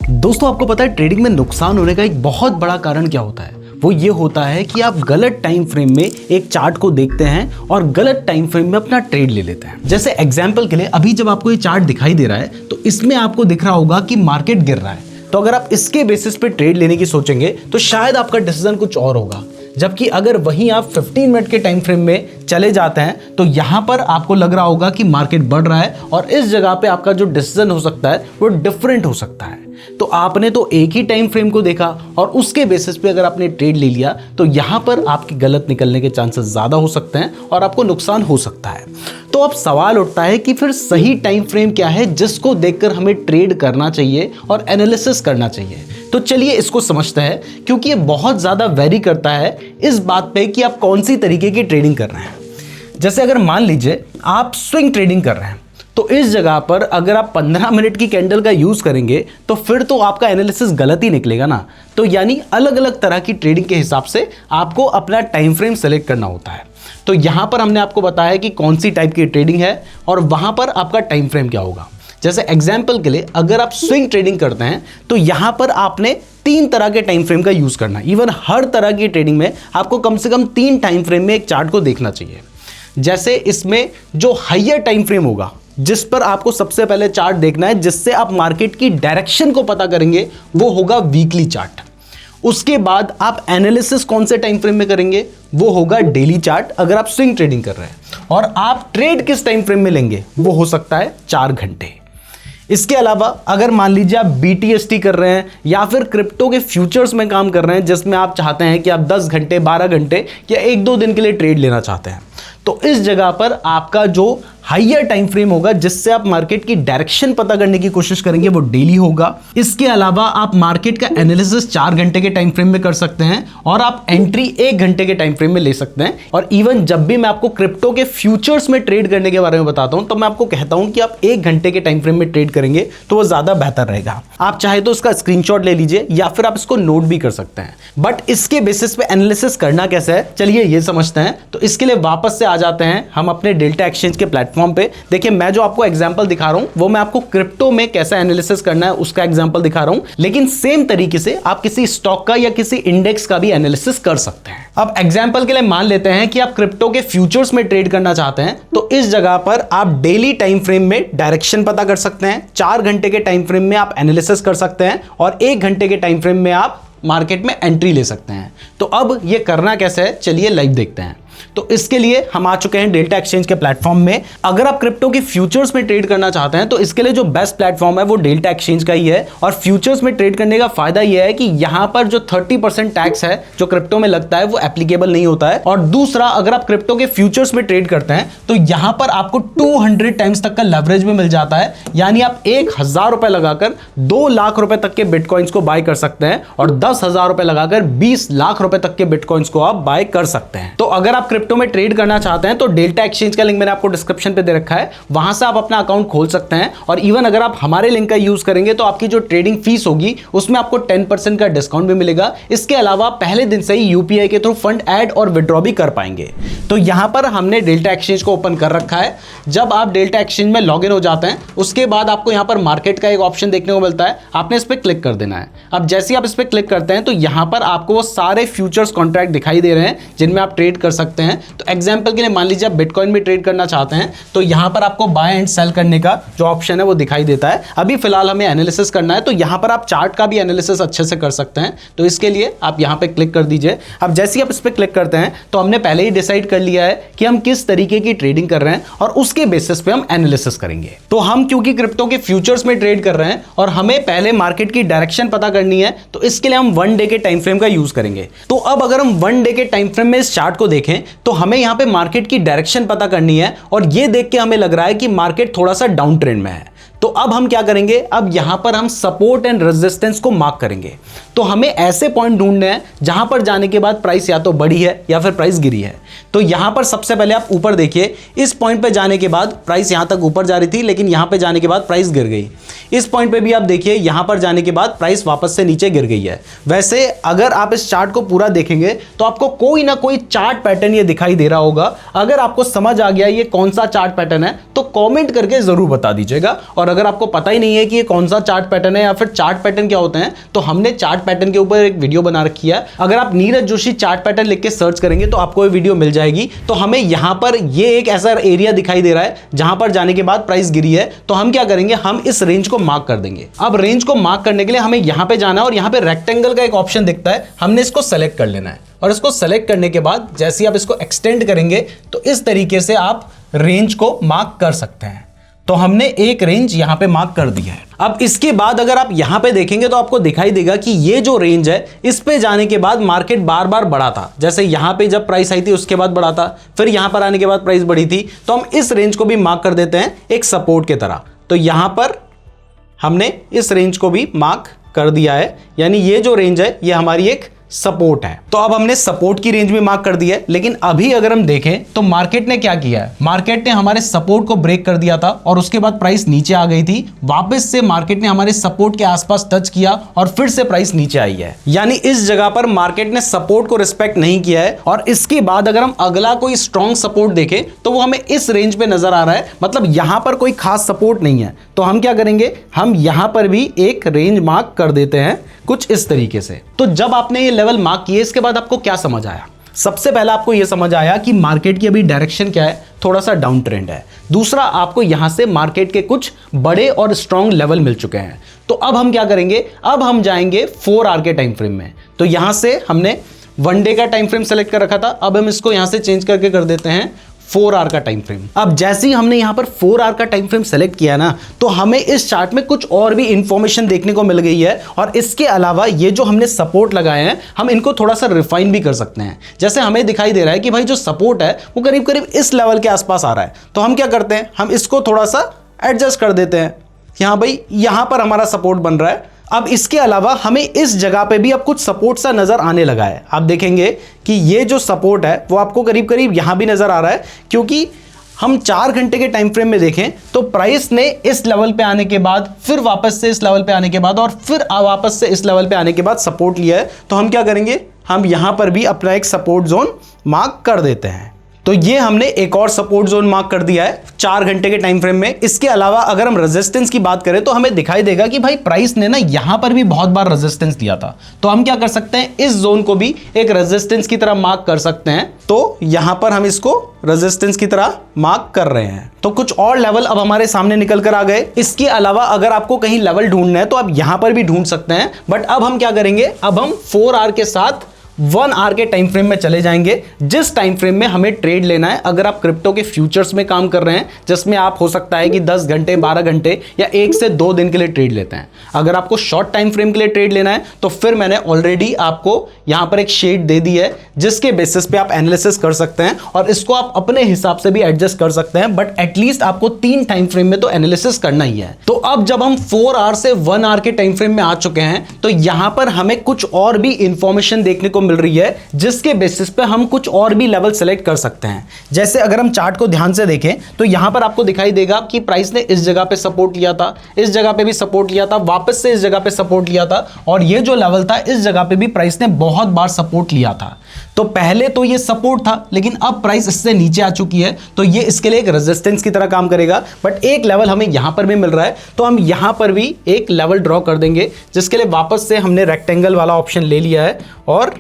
दोस्तों आपको पता है ट्रेडिंग में नुकसान होने का एक बहुत बड़ा कारण क्या होता है? वो ये होता है कि आप गलत टाइम फ्रेम में एक चार्ट को देखते हैं और गलत टाइम फ्रेम में अपना ट्रेड ले लेते हैं। जैसे एग्जांपल के लिए अभी जब आपको ये चार्ट दिखाई दे रहा है तो इसमें आपको दिख रहा होगा कि मार्केट गिर रहा है, तो अगर आप इसके बेसिस पे ट्रेड लेने की सोचेंगे तो शायद आपका डिसीजन कुछ और होगा। जबकि अगर वहीं आप 15 मिनट के टाइम फ्रेम में चले जाते हैं तो यहां पर आपको लग रहा होगा कि मार्केट बढ़ रहा है और इस जगह पे आपका जो डिसीजन हो सकता है वो डिफरेंट हो सकता है। तो आपने तो एक ही टाइम फ्रेम को देखा और उसके बेसिस पे अगर आपने ट्रेड ले लिया तो यहां पर आपके गलत निकलने के चांसेस ज्यादा हो सकते हैं और आपको नुकसान हो सकता है। तो अब सवाल उठता है कि फिर सही टाइम फ्रेम क्या है जिसको देखकर हमें ट्रेड करना चाहिए और एनालिसिस करना चाहिए। तो चलिए इसको समझते हैं, क्योंकि ये बहुत ज्यादा वेरी करता है इस बात पे कि आप कौन सी तरीके की ट्रेडिंग कर रहे हैं। जैसे अगर मान लीजिए आप स्विंग ट्रेडिंग कर रहे हैं तो इस जगह पर अगर आप 15 मिनट की कैंडल का यूज करेंगे तो फिर तो आपका एनालिसिस गलत ही निकलेगा ना। तो यानी अलग अलग तरह की ट्रेडिंग के हिसाब से आपको अपना टाइम फ्रेम सेलेक्ट करना होता है। तो यहां पर हमने आपको बताया कि कौन सी टाइप की ट्रेडिंग है और वहां पर आपका टाइम फ्रेम क्या होगा। जैसे एग्जाम्पल के लिए अगर आप स्विंग ट्रेडिंग करते हैं तो यहां पर आपने 3 तरह के टाइम फ्रेम का यूज करना है। इवन हर तरह की ट्रेडिंग में आपको कम से कम 3 टाइम फ्रेम में एक चार्ट को देखना चाहिए। जैसे इसमें जो हायर टाइम फ्रेम होगा जिस पर आपको सबसे पहले चार्ट देखना है जिससे आप मार्केट की डायरेक्शन को पता करेंगे वो होगा वीकली चार्ट। उसके बाद आप एनालिसिस कौन से टाइम फ्रेम में करेंगे वो होगा डेली चार्ट अगर आप स्विंग ट्रेडिंग कर रहे हैं। और आप ट्रेड किस टाइम फ्रेम में लेंगे वो हो सकता है 4 घंटे। इसके अलावा अगर मान लीजिए आप BTST कर रहे हैं या फिर क्रिप्टो के फ्यूचर्स में काम कर रहे हैं जिसमें आप चाहते हैं कि आप 10 घंटे 12 घंटे या 1-2 दिन के लिए ट्रेड लेना चाहते हैं, तो इस जगह पर आपका जो हाइयर टाइम फ्रेम होगा जिससे आप मार्केट की डायरेक्शन पता करने की कोशिश करेंगे वो डेली होगा। इसके अलावा आप मार्केट का एनालिसिस 4 घंटे के टाइम फ्रेम में कर सकते हैं और आप एंट्री 1 घंटे के टाइम फ्रेम में ले सकते हैं। और इवन जब भी मैं आपको क्रिप्टो के फ्यूचर्स में ट्रेड करने के बारे में बताता हूं तो मैं आपको कहता हूं कि आप 1 घंटे के टाइम फ्रेम में ट्रेड करेंगे तो वो ज्यादा बेहतर रहेगा। आप चाहे तो इसका स्क्रीनशॉट ले लीजिए या फिर आप इसको नोट भी कर सकते हैं। बट इसके बेसिस पे एनालिसिस करना कैसे है चलिए ये समझते हैं। तो इसके लिए वापस से आ जाते हैं हम अपने डेल्टा एक्सचेंज के प्लेटफॉर्म पे। देखिए मैं जो आपको एग्जांपल दिखा रहा हूं वो मैं आपको क्रिप्टो में कैसा एनालिसिस करना है उसका एग्जांपल दिखा रहा हूं, लेकिन सेम तरीके से आप किसी स्टॉक का या किसी इंडेक्स का भी एनालिसिस कर सकते हैं। अब एग्जांपल के लिए मान लेते हैं कि आप क्रिप्टो के फ्यूचर्स में ट्रेड करना चाहते हैं तो इस जगह पर आप डेली टाइम फ्रेम में डायरेक्शन पता कर सकते हैं, 4 घंटे के टाइम फ्रेम में आप एनालिसिस कर सकते हैं और 1 घंटे के टाइम फ्रेम में आप मार्केट में एंट्री ले सकते हैं। तो अब ये करना कैसे है चलिए लाइव देखते हैं। तो इसके लिए हम आ चुके हैं डेल्टा एक्सचेंज के प्लेटफॉर्म में। अगर आप क्रिप्टो की फ्यूचर्स में ट्रेड करना चाहते हैं तो इसके लिए जो बेस्ट प्लेटफॉर्म है वो डेल्टा एक्सचेंज का ही है। और फ्यूचर्स में ट्रेड करने का फायदा यह है कि यहां पर जो 30% टैक्स है जो क्रिप्टो में लगता है वो एप्लीकेबल नहीं होता है। और दूसरा अगर आप क्रिप्टो के फ्यूचर्स में ट्रेड करते हैं तो यहां पर आपको 200 टाइम्स तक का लेवरेज भी मिल जाता है। यानी आप 1000 रुपए लगाकर 2 लाख रुपए तक के बिटकॉइंस को बाय कर सकते हैं और 10,000 रुपए लगाकर 20 लाख रुपए तक के बिटकॉइंस को आप बाय कर सकते हैं। तो अगर आप क्रिप्टो में ट्रेड करना चाहते हैं तो डेल्टा एक्सचेंज का लिंक मैंने आपको डिस्क्रिप्शन पे दे रखा है, वहां से आप अपना अकाउंट खोल सकते हैं। और इवन अगर आप हमारे लिंक का यूज करेंगे तो आपकी जो ट्रेडिंग फीस होगी उसमें आपको 10% का डिस्काउंट भी मिलेगा। इसके अलावा पहले दिन से ही UPI के थ्रू फंड ऐड और विड्रॉ भी कर पाएंगे। तो यहां पर हमने डेल्टा एक्सचेंज को ओपन कर रखा है। जब आप डेल्टा एक्सचेंज में लॉग इन हो जाते हैं उसके बाद आपको यहां पर मार्केट का एक ऑप्शन देखने को मिलता है, आपने इस पर क्लिक कर देना है। अब जैसे आप इस पर क्लिक करते हैं तो यहां पर आपको वो सारे फ्यूचर्स कॉन्ट्रैक्ट दिखाई दे रहे हैं जिनमें आप ट्रेड कर सकते हैं। तो एग्जांपल के लिए मान लीजिए आप बिटकॉइन में ट्रेड करना चाहते हैं तो यहां पर आपको बाय एंड सेल करने का जो ऑप्शन है वो दिखाई देता है। अभी फिलहाल हमें एनालिसिस करना है तो यहां पर आप चार्ट का भी एनालिसिस अच्छे से कर सकते हैं। तो इसके लिए आप यहां पे क्लिक कर दीजिए। अब जैसे ही आप इस पे क्लिक करते हैं तो हमने पहले ही डिसाइड कर लिया है कि हम किस तरीके की ट्रेडिंग कर रहे हैं और उसके बेसिस पे हम एनालिसिस करेंगे। तो हम क्योंकि क्रिप्टो के फ्यूचर्स में ट्रेड कर रहे हैं और हमें पहले मार्केट की डायरेक्शन पता करनी है तो इसके लिए हम 1 डे के टाइम फ्रेम का यूज करेंगे। तो अब अगर हम 1 डे के टाइम फ्रेम में इस चार्ट को देखें तो हमें यहां पे मार्केट की डायरेक्शन पता करनी है और यह देख के हमें लग रहा है कि मार्केट थोड़ा सा डाउन ट्रेंड में है। तो अब हम क्या करेंगे, अब यहां पर हम सपोर्ट एंड रेजिस्टेंस को मार्क करेंगे। तो हमें ऐसे पॉइंट ढूंढने हैं जहां पर जाने के बाद प्राइस या तो बढ़ी है या फिर प्राइस गिरी है। तो यहां पर सबसे पहले आप ऊपर देखिए, इस पॉइंट पे जाने के बाद प्राइस यहां तक ऊपर जा रही थी लेकिन यहां पे जाने के बाद प्राइस गिर गई। इस पॉइंट पे भी आप देखिए यहां पर जाने के बाद प्राइस वापस से नीचे गिर गई है। वैसे अगर आप इस चार्ट को पूरा देखेंगे तो आपको कोई ना कोई चार्ट पैटर्न ये दिखाई दे रहा होगा। अगर आपको समझ आ गया ये कौन सा चार्ट पैटर्न है तो कमेंट करके जरूर बता दीजिएगा। और अगर आपको पता ही नहीं है कि ये कौन सा चार्ट पैटर्न है या फिर चार्ट पैटर्न क्या होते हैं, तो हमने चार्ट पैटर्न के ऊपर एक वीडियो बना रखी है। अगर आप नीरज जोशी चार्ट पैटर्न लिख के सर्च करेंगे तो आपको ये वीडियो मिल जाएगी। तो हमें यहां पर ये एक ऐसा एरिया दिखाई दे रहा है जहां पर जाने के बाद प्राइस गिरी है, तो हम क्या करेंगे, हम इस रेंज को मार्क कर देंगे। अब रेंज को मार्क करने के लिए हमें यहां पे जाना है और यहां पे रेक्टेंगल का एक ऑप्शन दिखता है, हमने इसको सेलेक्ट कर लेना है। और इसको सेलेक्ट करने के बाद जैसे ही आप इसको एक्सटेंड करेंगे तो इस तरीके से आप रेंज को मार्क कर सकते हैं। तो हमने एक रेंज यहां पे मार्क कर दिया है। अब इसके बाद अगर आप यहां पे देखेंगे तो आपको दिखाई देगा कि ये जो रेंज है इस पे जाने के बाद मार्केट बार बार बढ़ा था। जैसे यहां पे जब प्राइस आई थी उसके बाद बढ़ा था, फिर यहां पर आने के बाद प्राइस बढ़ी थी। तो हम इस रेंज को भी मार्क कर देते हैं एक सपोर्ट के तरह। तो यहां पर हमने इस रेंज को भी मार्क कर दिया है, यानी ये जो रेंज है ये हमारी एक सपोर्ट है। तो अब हमने सपोर्ट की रेंज में मार्क कर दिया है। लेकिन अभी अगर हम देखें तो मार्केट ने क्या किया है, मार्केट ने हमारे सपोर्ट को ब्रेक कर दिया था और उसके बाद प्राइस नीचे आ गई थी। वापस से मार्केट ने हमारे सपोर्ट के आसपास टच किया और फिर से प्राइस नीचे आई है। यानी इस जगह पर मार्केट ने सपोर्ट को रिस्पेक्ट नहीं किया है। और इसके बाद अगर हम अगला कोई स्ट्रॉन्ग सपोर्ट देखें तो वो हमें इस रेंज पे नजर आ रहा है, मतलब यहां पर कोई खास सपोर्ट नहीं है। तो हम क्या करेंगे, हम यहां पर भी एक रेंज मार्क कर देते हैं कुछ इस तरीके से। तो जब आपने ये लेवल मार्क किए इसके बाद आपको क्या समझ आया? सबसे पहला आपको यह समझ आया कि मार्केट की अभी डायरेक्शन क्या है, थोड़ा सा डाउन ट्रेंड है। दूसरा, आपको यहां से मार्केट के कुछ बड़े और स्ट्रॉन्ग लेवल मिल चुके हैं। तो अब हम क्या करेंगे, अब हम जाएंगे 4 आवर के टाइम फ्रेम में। तो यहां से हमने 1 डे का टाइम फ्रेम सेलेक्ट कर रखा था, अब हम इसको यहां से चेंज करके कर देते हैं 4 आवर का टाइम फ्रेम। अब जैसे ही हमने यहां पर 4 आवर का टाइम फ्रेम सेलेक्ट किया ना, तो हमें इस चार्ट में कुछ और भी इंफॉर्मेशन देखने को मिल गई है। और इसके अलावा ये जो हमने सपोर्ट लगाए हैं, हम इनको थोड़ा सा रिफाइन भी कर सकते हैं। जैसे हमें दिखाई दे रहा है कि भाई जो सपोर्ट है वो करीब करीब इस लेवल के आसपास आ रहा है। तो हम क्या करते हैं, हम इसको थोड़ा सा एडजस्ट कर देते हैं। यहां भाई यहां पर हमारा सपोर्ट बन रहा है। अब इसके अलावा हमें इस जगह पे भी अब कुछ सपोर्ट सा नजर आने लगा है। आप देखेंगे कि ये जो सपोर्ट है वो आपको करीब करीब यहां भी नजर आ रहा है, क्योंकि हम 4 घंटे के टाइम फ्रेम में देखें तो प्राइस ने इस लेवल पे आने के बाद, फिर वापस से इस लेवल पे आने के बाद और फिर वापस से इस लेवल पे आने के बाद सपोर्ट लिया है। तो हम क्या करेंगे, हम यहां पर भी अपना एक सपोर्ट जोन मार्क कर देते हैं। तो ये हमने एक और सपोर्ट जोन मार्क कर दिया है 4 घंटे के टाइम फ्रेम में। इसके अलावा अगर हम रेजिस्टेंस की बात करें तो हमें दिखाई देगा कि भाई प्राइस ने ना यहां पर भी बहुत बार रेजिस्टेंस दिया था। तो हम क्या कर सकते हैं, इस जोन को भी एक रेजिस्टेंस की तरह मार्क कर सकते हैं। तो यहां पर हम इसको रेजिस्टेंस की तरह मार्क कर रहे हैं। तो कुछ और लेवल अब हमारे सामने निकल कर आ गए। इसके अलावा अगर आपको कहीं लेवल ढूंढना है तो आप यहां पर भी ढूंढ सकते हैं। बट अब हम क्या करेंगे, अब हम 4 आवर के साथ 1 आवर के टाइम फ्रेम में चले जाएंगे, जिस टाइम फ्रेम में हमें ट्रेड लेना है। अगर आप क्रिप्टो के फ्यूचर्स में काम कर रहे हैं, जिसमें आप हो सकता है कि 10 घंटे 12 घंटे या 1 से 2 दिन के लिए ट्रेड लेते हैं। अगर आपको शॉर्ट टाइम फ्रेम के लिए ट्रेड लेना है तो फिर मैंने ऑलरेडी आपको यहां पर एक शेड दे दी है, जिसके बेसिस पे आप एनालिसिस कर सकते हैं और इसको आप अपने हिसाब से भी एडजस्ट कर सकते हैं। बट एटलीस्ट आपको 3 टाइम फ्रेम में तो एनालिसिस करना ही है। तो अब जब हम 4 आवर से 1 आवर के टाइम फ्रेम में आ चुके हैं तो यहां पर हमें कुछ और भी इंफॉर्मेशन देखने को मिल रही है, जिसके बेसिस पे हम कुछ और भी लेवल सेलेक्ट कर सकते हैं। जैसे अगर हम चार्ट को ध्यान से देखें तो यहां पर आपको दिखाई देगा कि प्राइस ने इस जगह पे सपोर्ट लिया था, इस जगह पे भी सपोर्ट लिया था, वापस से इस जगह पे सपोर्ट लिया था और ये जो लेवल था इस जगह पे भी प्राइस ने बहुत बार सपोर्ट लिया था। तो पहले तो ये सपोर्ट था, लेकिन अब प्राइस इससे नीचे आ चुकी है तो ये इसके लिए एक रेजिस्टेंस की तरह काम करेगा। बट एक लेवल हमें यहां पर भी मिल रहा है, तो हम यहां पर भी एक लेवल ड्रॉ कर देंगे, जिसके लिए वापस से हमने रेक्टेंगल वाला ऑप्शन ले लिया है और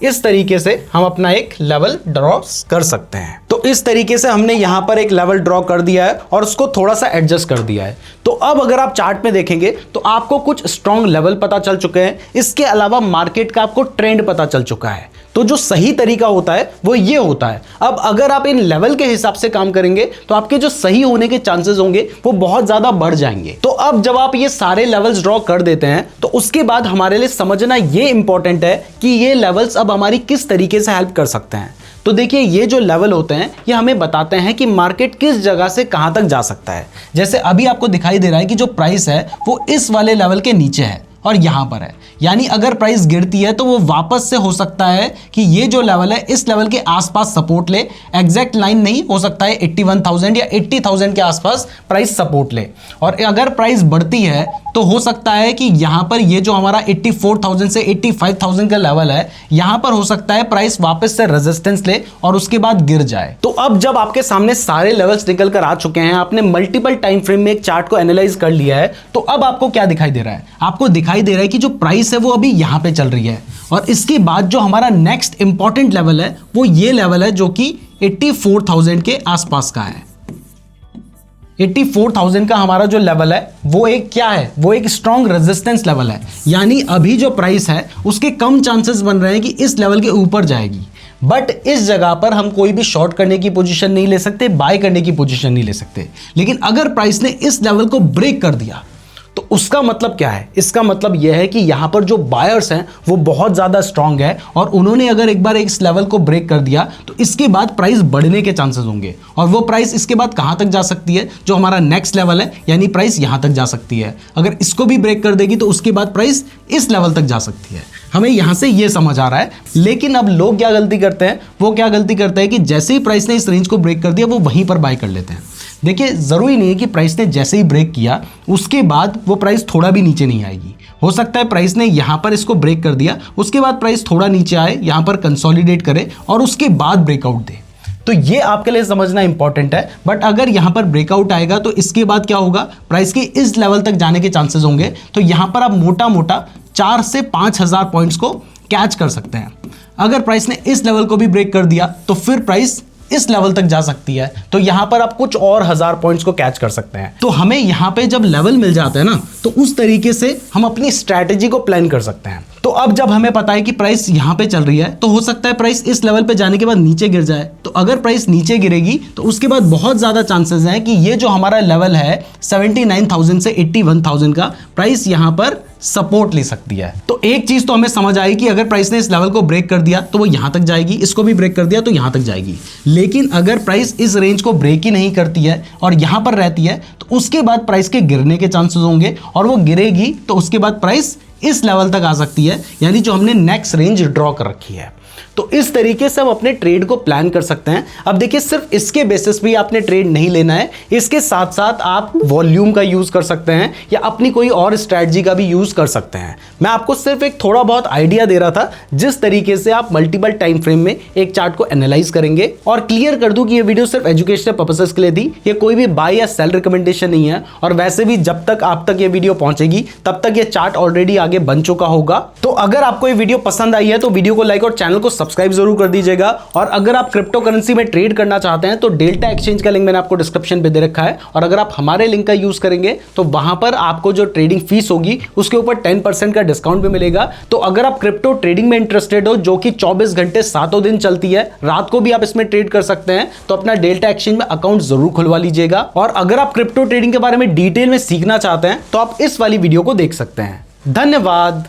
इस तरीके से हम अपना एक लेवल ड्रॉ कर सकते हैं। तो इस तरीके से हमने यहां पर एक लेवल ड्रॉ कर दिया है और उसको थोड़ा सा एडजस्ट कर दिया है। तो अब अगर आप चार्ट में देखेंगे तो आपको कुछ स्ट्रॉन्ग लेवल पता चल चुके हैं। इसके अलावा मार्केट का आपको ट्रेंड पता चल चुका है। तो जो सही तरीका होता है वो ये होता है। अब अगर आप इन लेवल के हिसाब से काम करेंगे तो आपके जो सही होने के चांसेस होंगे वो बहुत ज्यादा बढ़ जाएंगे। तो अब जब आप ये सारे लेवल्स ड्रॉ कर देते हैं तो उसके बाद हमारे लिए समझना ये इंपॉर्टेंट है कि ये लेवल्स अब हमारी किस तरीके से हेल्प कर सकते हैं। तो देखिए, ये जो लेवल होते हैं ये हमें बताते हैं कि मार्केट किस जगह से कहां तक जा सकता है। जैसे अभी आपको दिखाई दे रहा है कि जो प्राइस है वो इस वाले लेवल के नीचे है और यहां पर है। यानी अगर प्राइस गिरती है तो वो वापस से हो सकता है कि ये जो लेवल है इस लेवल के आसपास सपोर्ट ले, एग्जैक्ट लाइन नहीं, हो सकता है 81,000 या 80,000 के आसपास प्राइस सपोर्ट ले। और अगर प्राइस बढ़ती है तो हो सकता है कि यहां पर ये जो हमारा 84,000 से 85,000 का लेवल है, यहां पर हो सकता है प्राइस वापस से रेजिस्टेंस ले और उसके बाद गिर जाए। तो अब जब आपके सामने सारे लेवल्स निकल कर आ चुके हैं, आपने मल्टीपल टाइम फ्रेम में एक चार्ट को एनालाइज कर लिया है, तो अब आपको क्या दिखाई दे रहा है? आपको दिखाई दे रहा है कि जो प्राइस है वो अभी यहां पे चल रही है और इसके बाद जो हमारा नेक्स्ट इंपॉर्टेंट लेवल है वो ये लेवल है जो कि 84,000 के आसपास का है। 84,000 का हमारा जो लेवल है वो एक क्या है? वो एक स्ट्रॉन्ग रेजिस्टेंस लेवल है। यानी अभी जो प्राइस है उसके कम चांसेस बन रहे हैं कि इस लेवल के ऊपर जाएगी, बट इस जगह पर हम कोई भी शॉर्ट करने की पोजीशन नहीं ले सकते, बाय करने की पोजीशन नहीं ले सकते। लेकिन अगर प्राइस ने इस लेवल को ब्रेक कर दिया तो उसका मतलब क्या है? इसका मतलब यह है कि यहां पर जो बायर्स हैं वो बहुत ज्यादा स्ट्रांग है और उन्होंने अगर एक बार इस लेवल को ब्रेक कर दिया तो इसके बाद प्राइस बढ़ने के चांसेस होंगे और वो प्राइस इसके बाद कहां तक जा सकती है? जो हमारा नेक्स्ट लेवल है, यानी प्राइस यहां तक जा सकती है। अगर इसको भी ब्रेक कर देगी तो उसके बाद प्राइस इस लेवल तक जा सकती है। हमें यहां से ये समझ आ रहा है। लेकिन अब लोग क्या गलती करते हैं? वो क्या गलती करते हैं कि जैसे ही प्राइस ने इस रेंज को ब्रेक कर दिया वो वहीं पर बाय कर लेते हैं। देखिए, जरूरी नहीं है कि प्राइस ने जैसे ही ब्रेक किया उसके बाद वो प्राइस थोड़ा भी नीचे नहीं आएगी। हो सकता है प्राइस ने यहां पर इसको ब्रेक कर दिया, उसके बाद प्राइस थोड़ा नीचे आए, यहां पर कंसोलिडेट करे और उसके बाद ब्रेकआउट दे। तो ये आपके लिए समझना इंपॉर्टेंट है। बट अगर यहां पर ब्रेकआउट आएगा तो इसके बाद क्या होगा? प्राइस के इस लेवल तक जाने के चांसेस होंगे। तो यहां पर आप मोटा मोटा 4 से 5,000 पॉइंट्स को कैच कर सकते हैं। अगर प्राइस ने इस लेवल को भी ब्रेक कर दिया तो फिर प्राइस इस लेवल तक जा सकती है। तो यहां पर आप कुछ और 1000 पॉइंट्स को कैच कर सकते हैं। तो हमें यहां पे जब लेवल मिल जाते हैं ना, तो उस तरीके से हम अपनी स्ट्रैटेजी को प्लान कर सकते हैं। तो अब जब हमें पता है कि प्राइस यहां पे चल रही है तो हो सकता है प्राइस इस लेवल पे जाने के बाद नीचे गिर जाए। तो अगर प्राइस नीचे गिरेगी तो उसके बाद बहुत ज्यादा चांसेस हैं कि ये जो हमारा लेवल है 79,000 से 81,000 का, प्राइस यहां पर सपोर्ट ले सकती है। तो एक चीज तो हमें समझ आई कि अगर प्राइस ने इस लेवल को ब्रेक कर दिया तो वो यहां तक जाएगी, इसको भी ब्रेक कर दिया तो यहां तक जाएगी। लेकिन अगर प्राइस इस रेंज को ब्रेक ही नहीं करती है और यहां पर रहती है तो उसके बाद प्राइस के गिरने के चांसेस होंगे और वो गिरेगी तो उसके बाद प्राइस इस लेवल तक आ सकती है, यानी जो हमने नेक्स्ट रेंज ड्रॉ कर रखी है। तो इस तरीके से हम अपने ट्रेड को प्लान कर सकते हैं। अब देखिए, सिर्फ इसके बेसिस पे आपने ट्रेड नहीं लेना है, इसके साथ साथ आप वॉल्यूम का यूज कर सकते हैं या अपनी कोई और स्ट्रैटेजी का भी यूज कर सकते हैं। मैं आपको सिर्फ एक थोड़ा बहुत आइडिया दे रहा था जिस तरीके से आप मल्टीपल टाइम फ्रेम में एक चार्ट को एनालाइज करेंगे। और क्लियर कर दूं कि ये वीडियो सिर्फ एजुकेशनल पर्पसेस के लिए थी, ये कोई भी बाय या सेल रिकमेंडेशन नहीं है। और वैसे भी जब तक आप तक ये वीडियो पहुंचेगी तब तक ये चार्ट ऑलरेडी आगे बन चुका होगा। तो अगर आपको ये वीडियो पसंद आई है तो वीडियो को लाइक और चैनल को सब्सक्राइब जरूर कर दीजिएगा। और अगर आप क्रिप्टो करेंसी में ट्रेड करना चाहते हैं तो डेल्टा एक्सचेंज का लिंक मैंने आपको डिस्क्रिप्शन पे दे रखा है। और अगर आप हमारे लिंक का यूज करेंगे तो वहां पर आपको जो ट्रेडिंग फीस होगी उसके ऊपर 10% का डिस्काउंट भी मिलेगा। तो अगर आप क्रिप्टो ट्रेडिंग में इंटरेस्टेड हो, जो कि 24 घंटे 7 दिन चलती है, रात को भी आप इसमें ट्रेड कर सकते हैं, तो अपना डेल्टा एक्सचेंज में अकाउंट जरूर खुलवा लीजिएगा। और अगर आप क्रिप्टो ट्रेडिंग के बारे में डिटेल में सीखना चाहते हैं तो आप इस वाली वीडियो को देख सकते हैं। धन्यवाद।